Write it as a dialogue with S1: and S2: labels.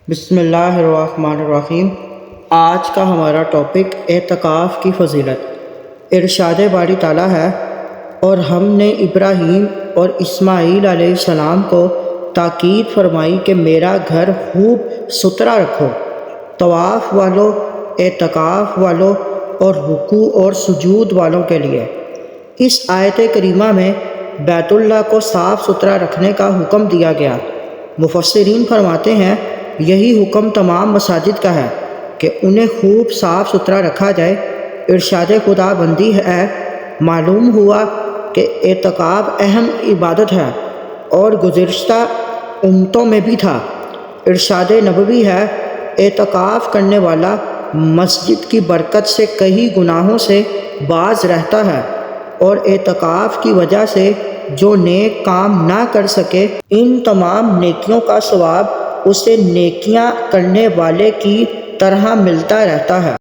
S1: بسم اللہ الرحمن الرحیم۔ آج کا ہمارا ٹاپک اعتکاف کی فضیلت۔ ارشاد باری تعالیٰ ہے، اور ہم نے ابراہیم اور اسماعیل علیہ السلام کو تاکید فرمائی کہ میرا گھر خوب ستھرا رکھو، طواف والوں، اعتکاف والوں اور رکوع اور سجود والوں کے لیے۔ اس آیت کریمہ میں بیت اللہ کو صاف ستھرا رکھنے کا حکم دیا گیا۔ مفسرین فرماتے ہیں یہی حکم تمام مساجد کا ہے کہ انہیں خوب صاف ستھرا رکھا جائے۔ ارشاد خدا بندی ہے، معلوم ہوا کہ اعتکاف اہم عبادت ہے اور گزشتہ امتوں میں بھی تھا۔ ارشاد نبوی ہے، اعتکاف کرنے والا مسجد کی برکت سے کئی گناہوں سے باز رہتا ہے، اور اعتکاف کی وجہ سے جو نیک کام نہ کر سکے، ان تمام نیکیوں کا ثواب اسے نیکیاں کرنے والے کی طرح ملتا رہتا ہے۔